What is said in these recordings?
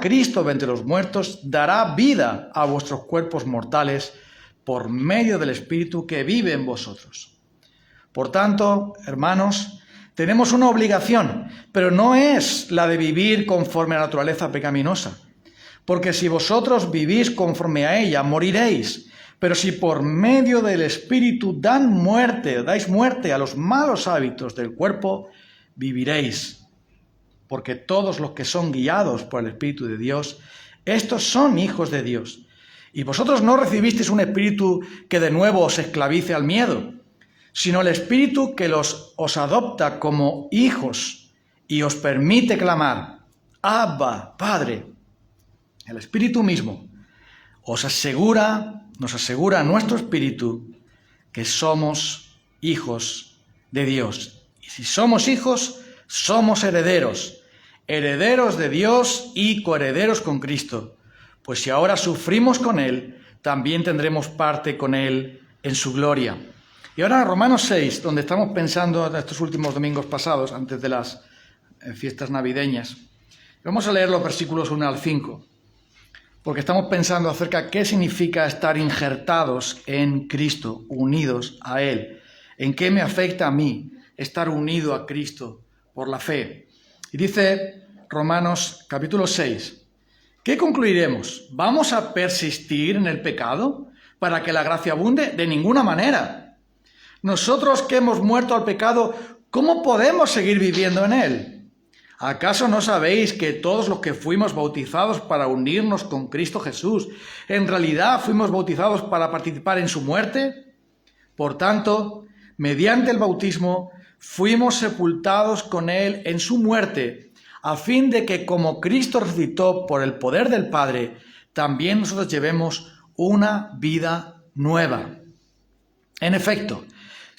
Cristo de entre los muertos dará vida a vuestros cuerpos mortales por medio del Espíritu que vive en vosotros. Por tanto, hermanos, tenemos una obligación, pero no es la de vivir conforme a la naturaleza pecaminosa. Porque si vosotros vivís conforme a ella, moriréis. Pero si por medio del Espíritu dais muerte a los malos hábitos del cuerpo, viviréis. Porque todos los que son guiados por el Espíritu de Dios, estos son hijos de Dios. Y vosotros no recibisteis un espíritu que de nuevo os esclavice al miedo, sino el Espíritu que os adopta como hijos y os permite clamar, Abba, Padre. El Espíritu mismo nos asegura a nuestro espíritu que somos hijos de Dios. Y si somos hijos, somos herederos, herederos de Dios y coherederos con Cristo. Pues si ahora sufrimos con Él, también tendremos parte con Él en su gloria. Y ahora Romanos 6, donde estamos pensando en estos últimos domingos pasados, antes de las fiestas navideñas. Vamos a leer los versículos 1 al 5, porque estamos pensando acerca de qué significa estar injertados en Cristo, unidos a Él. ¿En qué me afecta a mí estar unido a Cristo por la fe? Y dice Romanos capítulo 6, ¿qué concluiremos? ¿Vamos a persistir en el pecado para que la gracia abunde? De ninguna manera. Nosotros que hemos muerto al pecado, ¿cómo podemos seguir viviendo en él? ¿Acaso no sabéis que todos los que fuimos bautizados para unirnos con Cristo Jesús, en realidad fuimos bautizados para participar en su muerte? Por tanto, mediante el bautismo, fuimos sepultados con él en su muerte, a fin de que como Cristo resucitó por el poder del Padre, también nosotros llevemos una vida nueva. En efecto,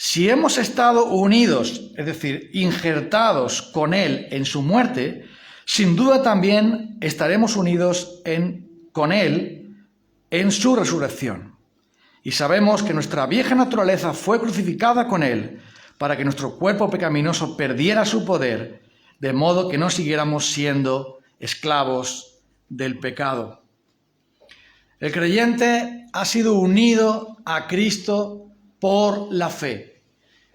si hemos estado unidos, es decir, injertados con Él en su muerte, sin duda también estaremos unidos con Él en su resurrección. Y sabemos que nuestra vieja naturaleza fue crucificada con Él para que nuestro cuerpo pecaminoso perdiera su poder, de modo que no siguiéramos siendo esclavos del pecado. El creyente ha sido unido a Cristo por la fe.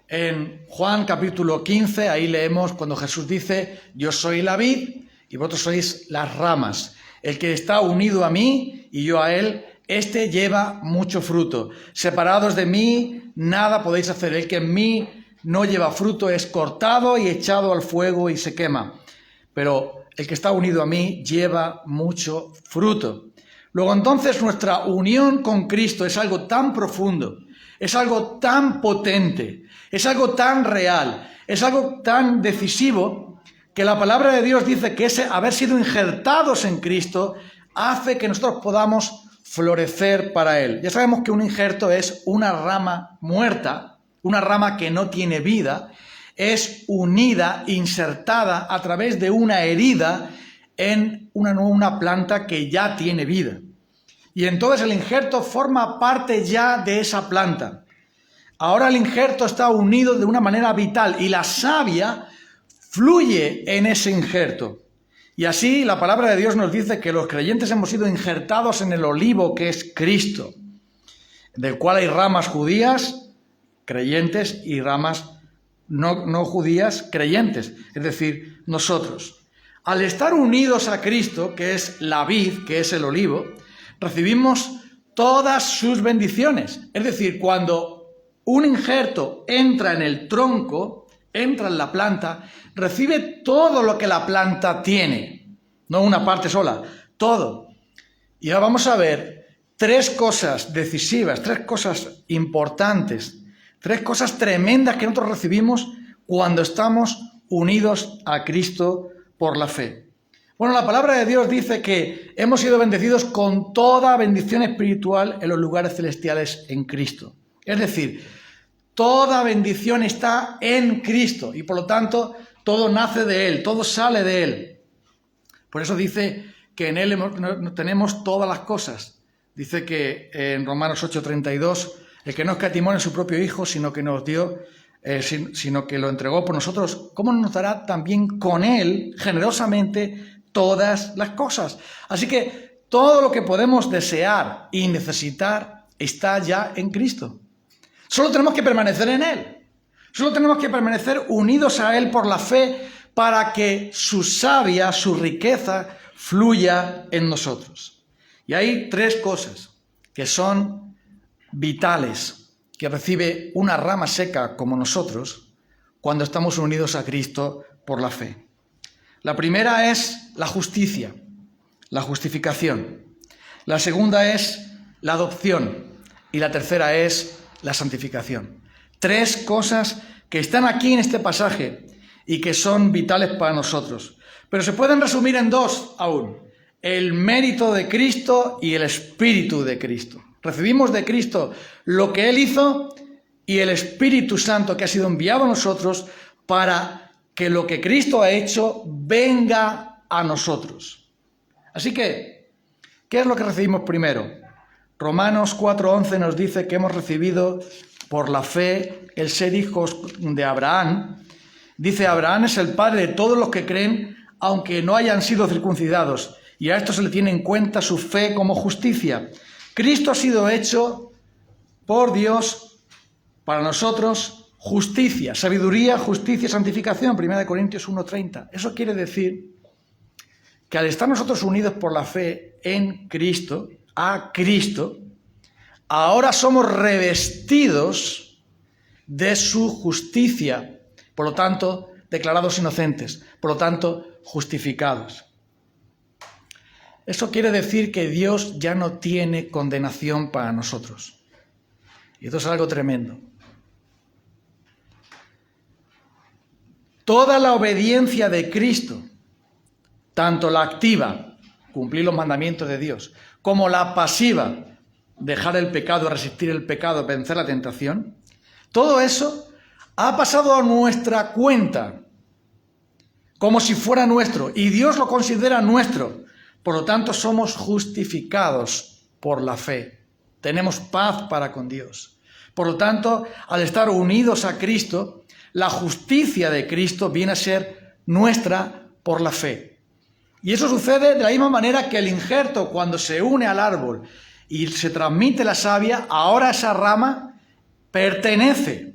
En Juan capítulo 15, ahí leemos cuando Jesús dice, yo soy la vid y vosotros sois las ramas. El que está unido a mí y yo a él, este lleva mucho fruto. Separados de mí, nada podéis hacer. El que en mí no lleva fruto es cortado y echado al fuego y se quema. Pero el que está unido a mí lleva mucho fruto. Luego entonces nuestra unión con Cristo es algo tan profundo, es algo tan potente, es algo tan real, es algo tan decisivo, que la palabra de Dios dice que ese haber sido injertados en Cristo hace que nosotros podamos florecer para Él. Ya sabemos que un injerto es una rama muerta, una rama que no tiene vida, es unida, insertada a través de una herida en una planta que ya tiene vida. Y entonces el injerto forma parte ya de esa planta. Ahora el injerto está unido de una manera vital y la savia fluye en ese injerto. Y así la palabra de Dios nos dice que los creyentes hemos sido injertados en el olivo que es Cristo, del cual hay ramas judías, creyentes, y ramas no judías, creyentes, es decir, nosotros. Al estar unidos a Cristo, que es la vid, que es el olivo, recibimos todas sus bendiciones. Es decir, cuando un injerto entra en el tronco, entra en la planta, recibe todo lo que la planta tiene, no una parte sola, todo. Y ahora vamos a ver tres cosas decisivas, tres cosas importantes, tres cosas tremendas que nosotros recibimos cuando estamos unidos a Cristo por la fe. Bueno, la palabra de Dios dice que hemos sido bendecidos con toda bendición espiritual en los lugares celestiales en Cristo. Es decir, toda bendición está en Cristo y por lo tanto todo nace de Él, todo sale de Él. Por eso dice que en Él tenemos todas las cosas. Dice que en Romanos 8:32, el que no escatimó en su propio Hijo, sino que nos dio, sino que lo entregó por nosotros, ¿cómo nos dará también con Él generosamente todas las cosas. Así que todo lo que podemos desear y necesitar está ya en Cristo. Solo tenemos que permanecer en Él. Solo tenemos que permanecer unidos a Él por la fe para que su savia, su riqueza, fluya en nosotros. Y hay tres cosas que son vitales, que recibe una rama seca como nosotros cuando estamos unidos a Cristo por la fe. La primera es la justicia, la justificación. La segunda es la adopción y la tercera es la santificación. Tres cosas que están aquí en este pasaje y que son vitales para nosotros. Pero se pueden resumir en dos aún: el mérito de Cristo y el Espíritu de Cristo. Recibimos de Cristo lo que Él hizo y el Espíritu Santo que ha sido enviado a nosotros para que lo que Cristo ha hecho venga a nosotros. Así que, ¿qué es lo que recibimos primero? Romanos 4:11 nos dice que hemos recibido por la fe el ser hijos de Abraham. Dice: Abraham es el padre de todos los que creen, aunque no hayan sido circuncidados, y a esto se le tiene en cuenta su fe como justicia. Cristo ha sido hecho por Dios para nosotros justicia, sabiduría, justicia y santificación. 1 Corintios 1:30. Eso quiere decir que al estar nosotros unidos por la fe en Cristo, a Cristo, ahora somos revestidos de su justicia, por lo tanto, declarados inocentes, por lo tanto, justificados. Eso quiere decir que Dios ya no tiene condenación para nosotros. Y esto es algo tremendo. Toda la obediencia de Cristo, tanto la activa, cumplir los mandamientos de Dios, como la pasiva, dejar el pecado, resistir el pecado, vencer la tentación, todo eso ha pasado a nuestra cuenta, como si fuera nuestro, y Dios lo considera nuestro. Por lo tanto, somos justificados por la fe. Tenemos paz para con Dios. Por lo tanto, al estar unidos a Cristo, la justicia de Cristo viene a ser nuestra por la fe. Y eso sucede de la misma manera que el injerto, cuando se une al árbol y se transmite la savia, ahora esa rama pertenece,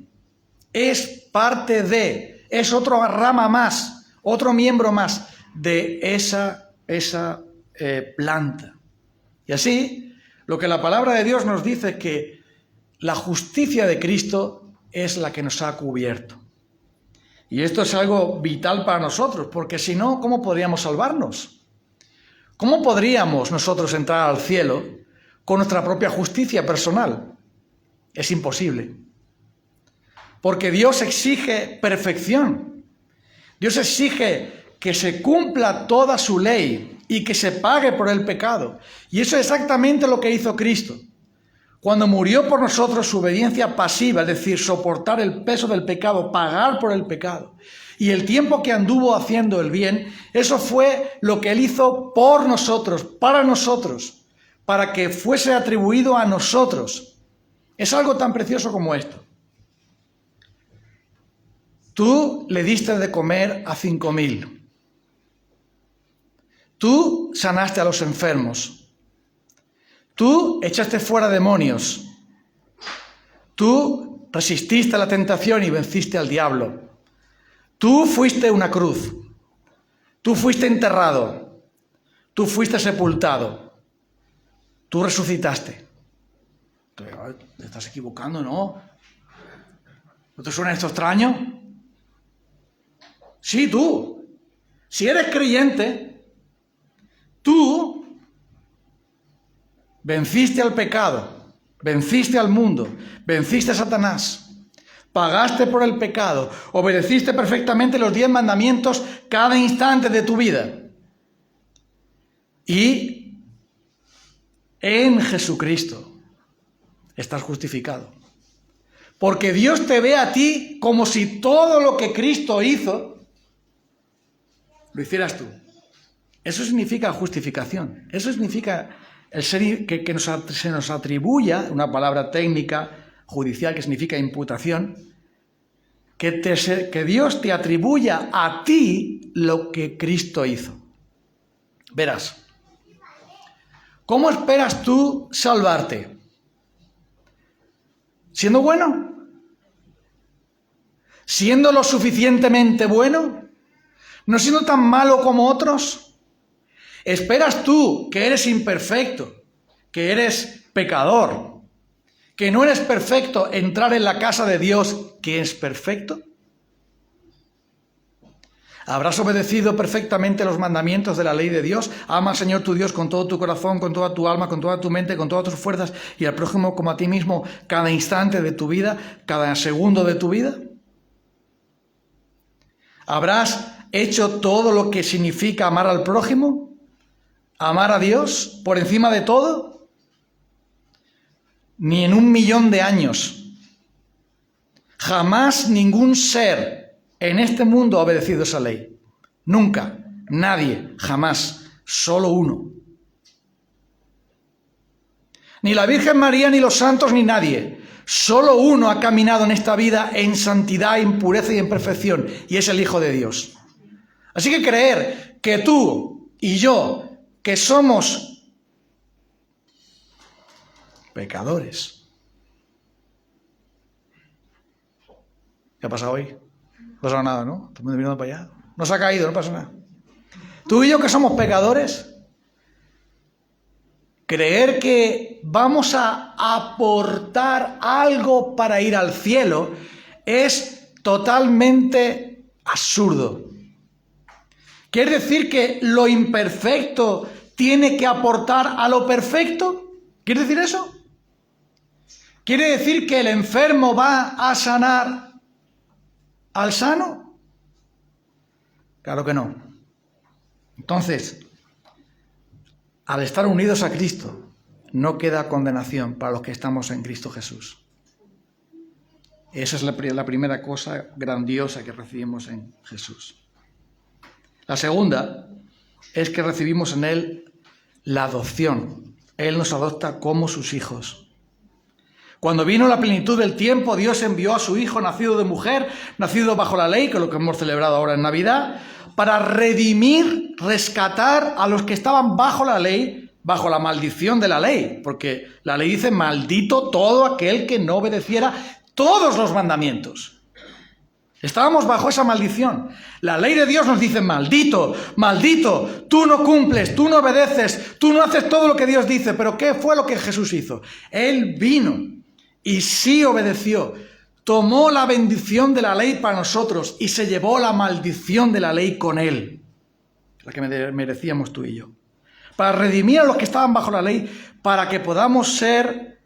es parte de, es otra rama más, otro miembro más de esa planta. Y así, lo que la palabra de Dios nos dice es que la justicia de Cristo es la que nos ha cubierto. Y esto es algo vital para nosotros, porque si no, ¿cómo podríamos salvarnos? ¿Cómo podríamos nosotros entrar al cielo con nuestra propia justicia personal? Es imposible. Porque Dios exige perfección. Dios exige que se cumpla toda su ley y que se pague por el pecado. Y eso es exactamente lo que hizo Cristo. Cuando murió por nosotros, su obediencia pasiva, es decir, soportar el peso del pecado, pagar por el pecado, y el tiempo que anduvo haciendo el bien, eso fue lo que Él hizo por nosotros, para que fuese atribuido a nosotros. Es algo tan precioso como esto. Tú le diste de comer a 5.000. Tú sanaste a los enfermos. Tú echaste fuera demonios. Tú resististe a la tentación y venciste al diablo. Tú fuiste una cruz. Tú fuiste enterrado. Tú fuiste sepultado. Tú resucitaste. Te estás equivocando, ¿no? ¿No te suena esto extraño? Sí, tú. Si eres creyente, tú venciste al pecado, venciste al mundo, venciste a Satanás, pagaste por el pecado, obedeciste perfectamente los 10 mandamientos cada instante de tu vida. Y en Jesucristo estás justificado. Porque Dios te ve a ti como si todo lo que Cristo hizo lo hicieras tú. Eso significa justificación. Eso significa el ser que se nos atribuya, una palabra técnica, judicial, que significa imputación, que Dios te atribuya a ti lo que Cristo hizo. Verás, ¿cómo esperas tú salvarte? ¿Siendo bueno? ¿Siendo lo suficientemente bueno? ¿No siendo tan malo como otros? ¿Esperas tú, que eres imperfecto, que eres pecador, que no eres perfecto, entrar en la casa de Dios, que es perfecto? ¿Habrás obedecido perfectamente los mandamientos de la ley de Dios? Ama al Señor tu Dios con todo tu corazón, con toda tu alma, con toda tu mente, con todas tus fuerzas, y al prójimo como a ti mismo cada instante de tu vida, cada segundo de tu vida. ¿Habrás hecho todo lo que significa amar al prójimo? ¿Amar a Dios por encima de todo? Ni en 1.000.000 de años. Jamás ningún ser en este mundo ha obedecido esa ley. Nunca. Nadie. Jamás. Solo uno. Ni la Virgen María, ni los santos, ni nadie. Solo uno ha caminado en esta vida en santidad, en pureza y en perfección, y es el Hijo de Dios. Así que creer que tú y yo, que somos pecadores. ¿Qué ha pasado hoy? No ha pasado nada, ¿no? Estamos mirando para allá. No se ha caído, no pasa nada. Tú y yo, que somos pecadores, creer que vamos a aportar algo para ir al cielo es totalmente absurdo. ¿Quiere decir que lo imperfecto tiene que aportar a lo perfecto? ¿Quiere decir eso? ¿Quiere decir que el enfermo va a sanar al sano? Claro que no. Entonces, al estar unidos a Cristo, no queda condenación para los que estamos en Cristo Jesús. Esa es la primera cosa grandiosa que recibimos en Jesús. La segunda es que recibimos en Él la adopción. Él nos adopta como sus hijos. Cuando vino la plenitud del tiempo, Dios envió a su Hijo, nacido de mujer, nacido bajo la ley, que es lo que hemos celebrado ahora en Navidad, para redimir, rescatar a los que estaban bajo la ley, bajo la maldición de la ley, porque la ley dice: maldito todo aquel que no obedeciera todos los mandamientos. Estábamos bajo esa maldición. La ley de Dios nos dice: maldito, maldito, tú no cumples, tú no obedeces, tú no haces todo lo que Dios dice. Pero ¿qué fue lo que Jesús hizo? Él vino y sí obedeció. Tomó la bendición de la ley para nosotros y se llevó la maldición de la ley con Él, la que merecíamos tú y yo. Para redimir a los que estaban bajo la ley, para que podamos ser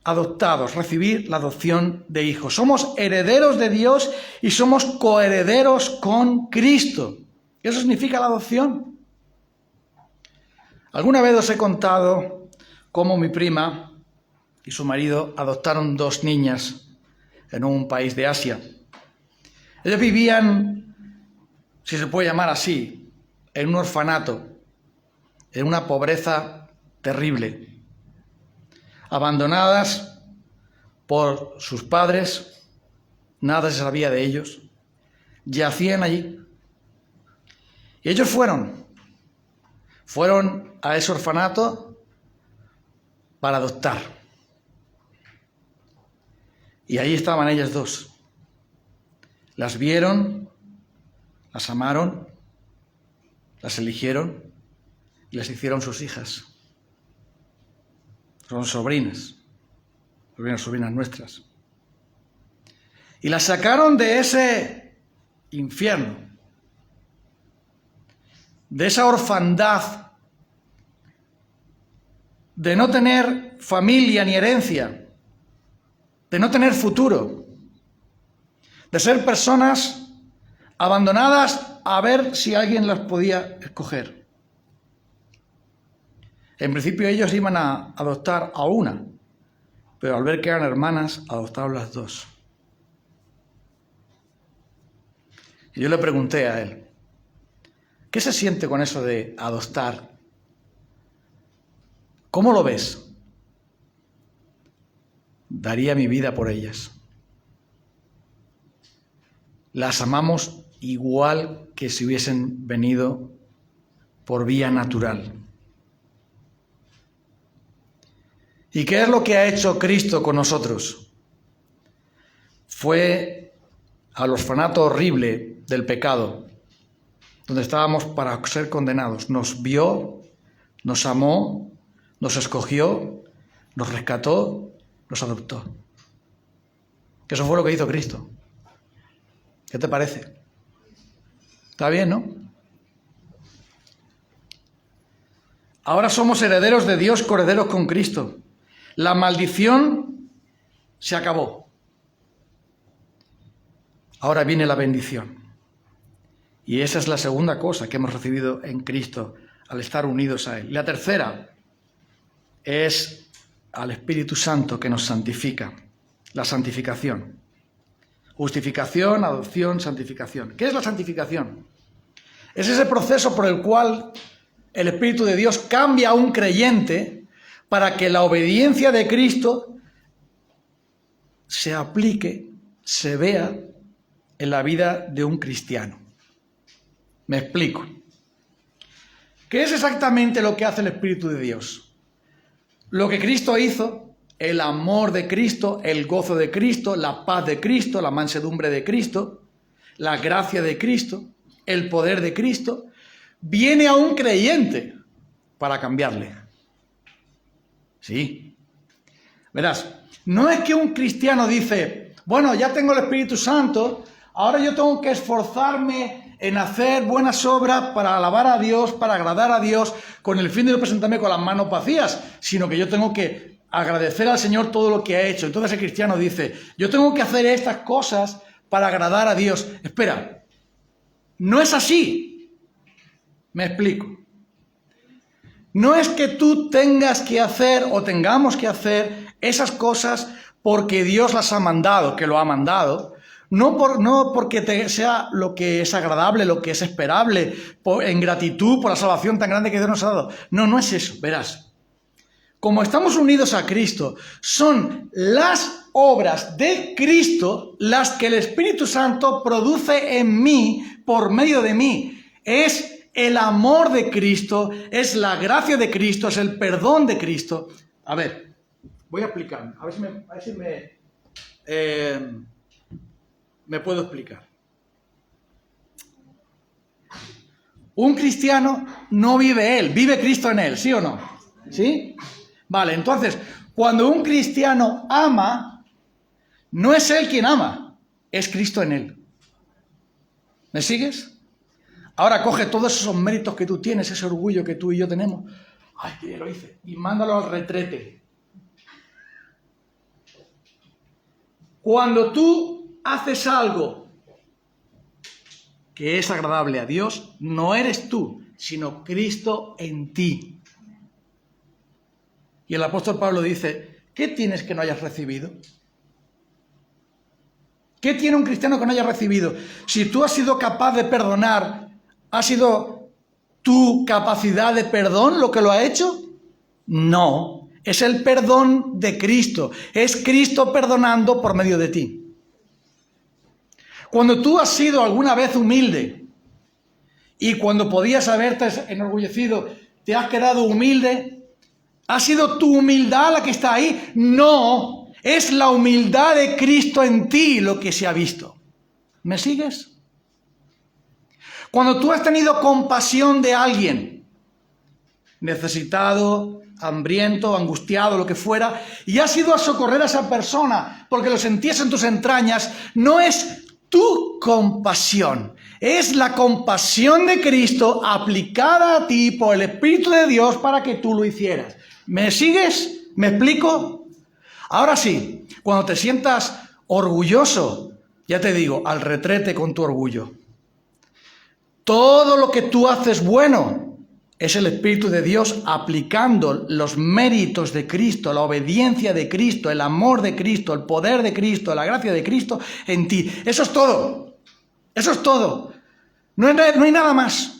adoptados, recibir la adopción de hijos. Somos herederos de Dios y somos coherederos con Cristo. Eso significa la adopción. Alguna vez os he contado cómo mi prima y su marido adoptaron 2 niñas en un país de Asia. Ellos vivían, si se puede llamar así, en un orfanato, en una pobreza terrible, abandonadas por sus padres, nada se sabía de ellos, yacían allí. Y ellos fueron a ese orfanato para adoptar. Y ahí estaban ellas 2. Las vieron, las amaron, las eligieron y las hicieron sus hijas. Son sobrinas nuestras. Y las sacaron de ese infierno, de esa orfandad, de no tener familia ni herencia, de no tener futuro, de ser personas abandonadas a ver si alguien las podía escoger. En principio ellos iban a adoptar a una, pero al ver que eran hermanas, adoptaron las 2. Y yo le pregunté a él: ¿qué se siente con eso de adoptar? ¿Cómo lo ves? Daría mi vida por ellas. Las amamos igual que si hubiesen venido por vía natural. ¿Y qué es lo que ha hecho Cristo con nosotros? Fue al orfanato horrible del pecado, donde estábamos para ser condenados. Nos vio, nos amó, nos escogió, nos rescató, nos adoptó. Que eso fue lo que hizo Cristo. ¿Qué te parece? Está bien, ¿no? Ahora somos herederos de Dios, coherederos con Cristo. La maldición se acabó. Ahora viene la bendición. Y esa es la segunda cosa que hemos recibido en Cristo al estar unidos a Él. La tercera es al Espíritu Santo que nos santifica. La santificación. Justificación, adopción, santificación. ¿Qué es la santificación? Es ese proceso por el cual el Espíritu de Dios cambia a un creyente para que la obediencia de Cristo se aplique, se vea en la vida de un cristiano. Me explico. ¿Qué es exactamente lo que hace el Espíritu de Dios? Lo que Cristo hizo, el amor de Cristo, el gozo de Cristo, la paz de Cristo, la mansedumbre de Cristo, la gracia de Cristo, el poder de Cristo, viene a un creyente para cambiarle. Sí. Verás, no es que un cristiano dice, bueno, ya tengo el Espíritu Santo, ahora yo tengo que esforzarme en hacer buenas obras para alabar a Dios, para agradar a Dios, con el fin de no presentarme con las manos vacías, sino que yo tengo que agradecer al Señor todo lo que ha hecho. Entonces el cristiano dice, yo tengo que hacer estas cosas para agradar a Dios. Espera, no es así. Me explico. No es que tú tengas que hacer o tengamos que hacer esas cosas porque Dios las ha mandado, que lo ha mandado. No porque sea lo que es agradable, lo que es esperable, en gratitud por la salvación tan grande que Dios nos ha dado. No, no es eso, verás. Como estamos unidos a Cristo, son las obras de Cristo las que el Espíritu Santo produce en mí, por medio de mí. Es el amor de Cristo, es la gracia de Cristo, es el perdón de Cristo. A ver, voy a explicar, a ver si me puedo explicar. Un cristiano no vive él, vive Cristo en él, ¿sí o no? ¿Sí? Vale, entonces, cuando un cristiano ama, no es él quien ama, es Cristo en él. ¿Me sigues? Ahora coge todos esos méritos que tú tienes, ese orgullo que tú y yo tenemos, ay, que ya lo hice, y mándalo al retrete. Cuando tú haces algo que es agradable a Dios, no eres tú, sino Cristo en ti. Y el apóstol Pablo dice, ¿qué tienes que no hayas recibido? ¿Qué tiene un cristiano que no haya recibido? Si tú has sido capaz de perdonar, ¿ha sido tu capacidad de perdón lo que lo ha hecho? No, es el perdón de Cristo. Es Cristo perdonando por medio de ti. Cuando tú has sido alguna vez humilde y cuando podías haberte enorgullecido, te has quedado humilde, ¿ha sido tu humildad la que está ahí? No, es la humildad de Cristo en ti lo que se ha visto. ¿Me sigues? Cuando tú has tenido compasión de alguien, necesitado, hambriento, angustiado, lo que fuera, y has ido a socorrer a esa persona porque lo sentías en tus entrañas, no es tu compasión, es la compasión de Cristo aplicada a ti por el Espíritu de Dios para que tú lo hicieras. ¿Me sigues? ¿Me explico? Ahora sí, cuando te sientas orgulloso, ya te digo, al retrete con tu orgullo. Todo lo que tú haces bueno es el Espíritu de Dios aplicando los méritos de Cristo, la obediencia de Cristo, el amor de Cristo, el poder de Cristo, la gracia de Cristo en ti. Eso es todo. Eso es todo. No hay nada más.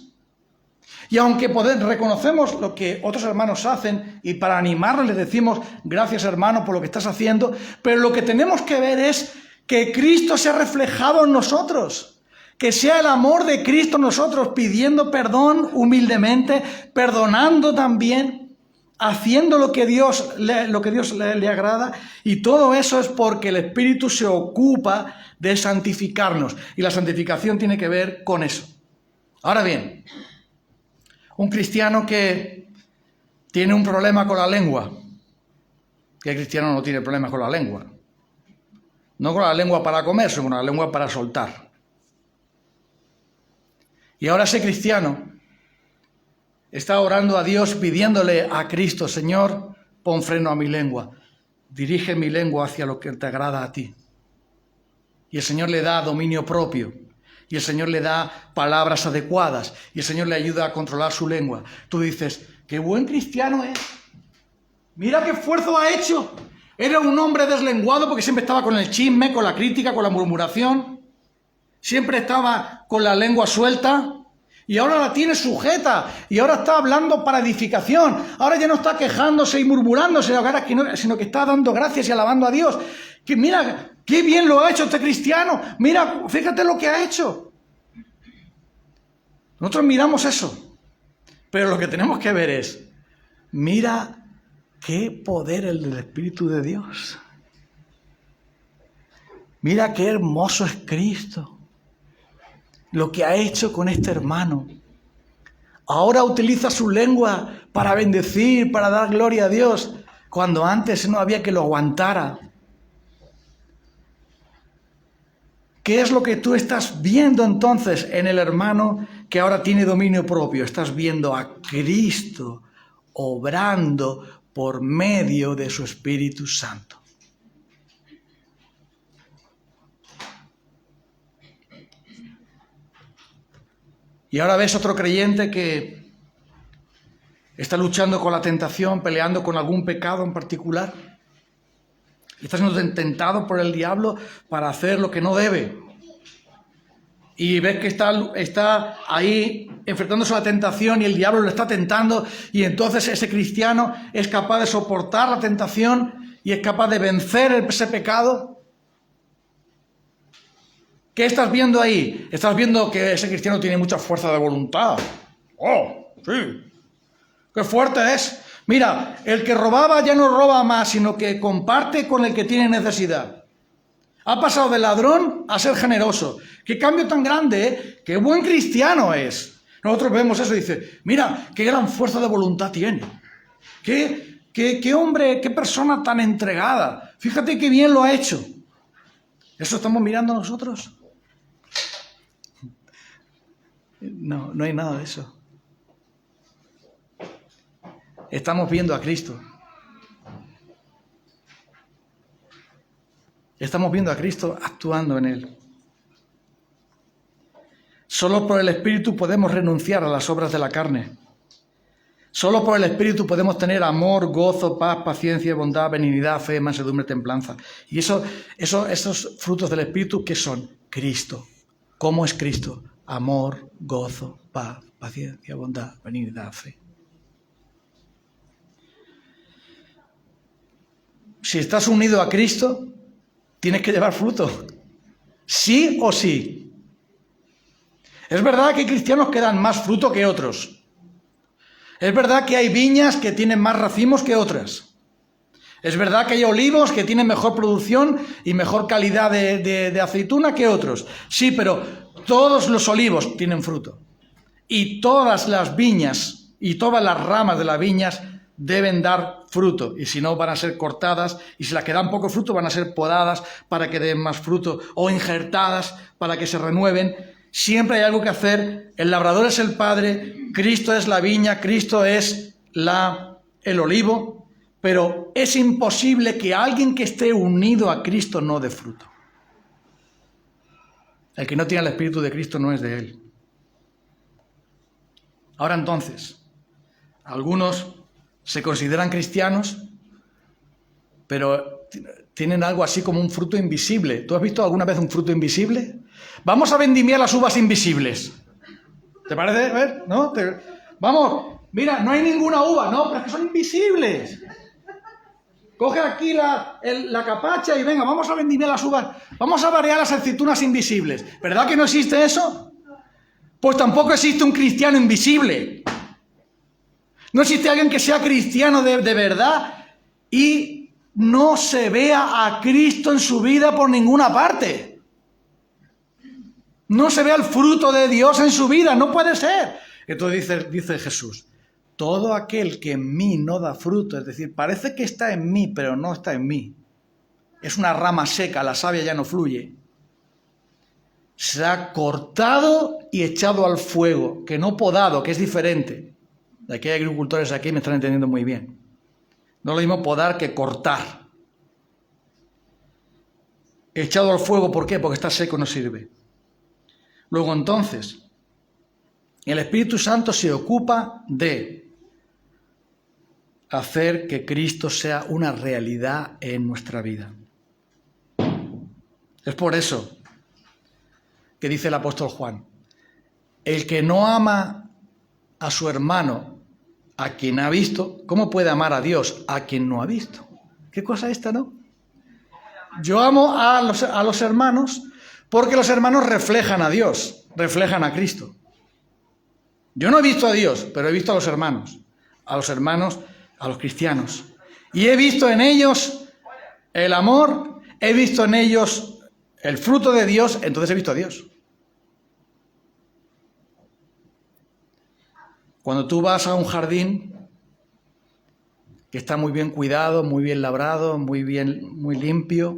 Y aunque reconocemos lo que otros hermanos hacen y para animarlos les decimos gracias hermano por lo que estás haciendo, pero lo que tenemos que ver es que Cristo se ha reflejado en nosotros. Que sea el amor de Cristo en nosotros, pidiendo perdón humildemente, perdonando también, haciendo lo que Dios le agrada. Y todo eso es porque el Espíritu se ocupa de santificarnos. Y la santificación tiene que ver con eso. Ahora bien, un cristiano que tiene un problema con la lengua, que el cristiano no tiene problemas con la lengua. No con la lengua para comer, sino con la lengua para soltar. Y ahora ese cristiano está orando a Dios, pidiéndole a Cristo: Señor, pon freno a mi lengua, dirige mi lengua hacia lo que te agrada a ti. Y el Señor le da dominio propio, y el Señor le da palabras adecuadas, y el Señor le ayuda a controlar su lengua. Tú dices: ¡qué buen cristiano es! ¡Mira qué esfuerzo ha hecho! Era un hombre deslenguado porque siempre estaba con el chisme, con la crítica, con la murmuración. Siempre estaba con la lengua suelta y ahora la tiene sujeta y ahora está hablando para edificación. Ahora ya no está quejándose y murmurándose, sino que está dando gracias y alabando a Dios. Que mira, qué bien lo ha hecho este cristiano. Mira, fíjate lo que ha hecho. Nosotros miramos eso, pero lo que tenemos que ver es: mira qué poder el del Espíritu de Dios. Mira qué hermoso es Cristo. Lo que ha hecho con este hermano. Ahora utiliza su lengua para bendecir, para dar gloria a Dios, cuando antes no había que lo aguantara. ¿Qué es lo que tú estás viendo entonces en el hermano que ahora tiene dominio propio? Estás viendo a Cristo obrando por medio de su Espíritu Santo. Y ahora ves otro creyente que está luchando con la tentación, peleando con algún pecado en particular. Está siendo tentado por el diablo para hacer lo que no debe. Y ves que está ahí enfrentándose a la tentación y el diablo lo está tentando, y entonces ese cristiano es capaz de soportar la tentación y es capaz de vencer ese pecado. ¿Qué estás viendo ahí? Estás viendo que ese cristiano tiene mucha fuerza de voluntad. ¡Oh, sí! ¡Qué fuerte es! Mira, el que robaba ya no roba más, sino que comparte con el que tiene necesidad. Ha pasado de ladrón a ser generoso. ¡Qué cambio tan grande, eh! ¡Qué buen cristiano es! Nosotros vemos eso y dice: mira, qué gran fuerza de voluntad tiene. ¡Qué hombre, qué persona tan entregada! Fíjate qué bien lo ha hecho. ¿Eso estamos mirando nosotros? No, no hay nada de eso. Estamos viendo a Cristo. Estamos viendo a Cristo actuando en él. Solo por el Espíritu podemos renunciar a las obras de la carne. Solo por el Espíritu podemos tener amor, gozo, paz, paciencia, bondad, benignidad, fe, mansedumbre, templanza. Y esos frutos del Espíritu, ¿qué son? Cristo. ¿Cómo es Cristo? Amor, gozo, paz, paciencia, bondad, benignidad, fe. Si estás unido a Cristo, tienes que llevar fruto. Sí o sí. Es verdad que hay cristianos que dan más fruto que otros. Es verdad que hay viñas que tienen más racimos que otras. Es verdad que hay olivos que tienen mejor producción y mejor calidad de aceituna que otros. Sí, pero todos los olivos tienen fruto. Y todas las viñas y todas las ramas de las viñas deben dar fruto. Y si no, van a ser cortadas. Y si las que dan poco fruto, van a ser podadas para que den más fruto. O injertadas para que se renueven. Siempre hay algo que hacer. El labrador es el Padre. Cristo es la viña. Cristo es el olivo. Pero es imposible que alguien que esté unido a Cristo no dé fruto. El que no tiene el Espíritu de Cristo no es de él. Ahora entonces, algunos se consideran cristianos, pero tienen algo así como un fruto invisible. ¿Tú has visto alguna vez un fruto invisible? Vamos a vendimiar las uvas invisibles. ¿Te parece? A ver, ¿no? Vamos, mira, no hay ninguna uva, no, pero es que son invisibles. Coge aquí la capacha y venga, vamos a vendimiar las uvas, vamos a variar las aceitunas invisibles. ¿Verdad que no existe eso? Pues tampoco existe un cristiano invisible. No existe alguien que sea cristiano de verdad y no se vea a Cristo en su vida por ninguna parte. No se vea el fruto de Dios en su vida, no puede ser. Entonces dice Jesús, todo aquel que en mí no da fruto, es decir, parece que está en mí, pero no está en mí. Es una rama seca, la savia ya no fluye. Será cortado y echado al fuego, que no podado, que es diferente. Aquí hay agricultores aquí, me están entendiendo muy bien. No es lo mismo podar que cortar. Echado al fuego, ¿por qué? Porque está seco, no sirve. Luego entonces, el Espíritu Santo se ocupa de hacer que Cristo sea una realidad en nuestra vida. Es por eso que dice el apóstol Juan, el que no ama a su hermano, a quien ha visto, ¿cómo puede amar a Dios a quien no ha visto? ¿Qué cosa esta, no? Yo amo a los hermanos porque los hermanos reflejan a Dios, reflejan a Cristo. Yo no he visto a Dios, pero he visto a los hermanos, a los cristianos. Y he visto en ellos el amor, he visto en ellos el fruto de Dios, entonces he visto a Dios. Cuando tú vas a un jardín que está muy bien cuidado, muy bien labrado, muy limpio,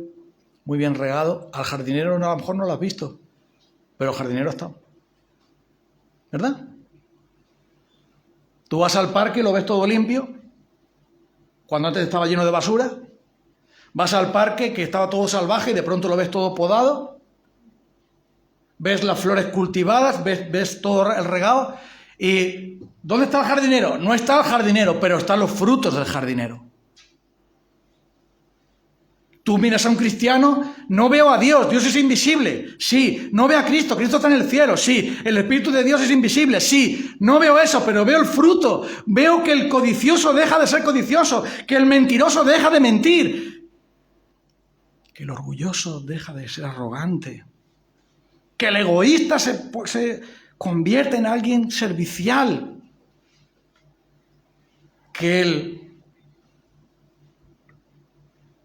muy bien regado, al jardinero a lo mejor no lo has visto, pero el jardinero está. ¿Verdad? Tú vas al parque y lo ves todo limpio, cuando antes estaba lleno de basura. Vas al parque que estaba todo salvaje y de pronto lo ves todo podado. Ves las flores cultivadas, ves todo el regado. ¿Y dónde está el jardinero? No está el jardinero, pero están los frutos del jardinero. Tú miras a un cristiano, no veo a Dios, Dios es invisible, sí. No veo a Cristo, Cristo está en el cielo, sí. El Espíritu de Dios es invisible, sí. No veo eso, pero veo el fruto. Veo que el codicioso deja de ser codicioso, que el mentiroso deja de mentir, que el orgulloso deja de ser arrogante, que el egoísta se convierte en alguien servicial, que el...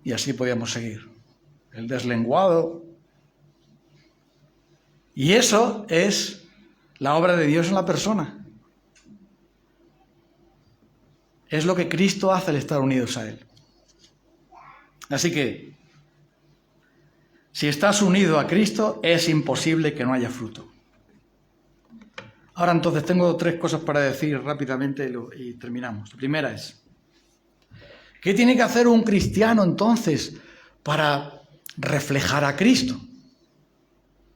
Y así podíamos seguir. El deslenguado. Y eso es la obra de Dios en la persona. Es lo que Cristo hace al estar unidos a Él. Así que, si estás unido a Cristo, es imposible que no haya fruto. Ahora entonces tengo 3 cosas para decir rápidamente y terminamos. La primera es, ¿qué tiene que hacer un cristiano entonces para reflejar a Cristo?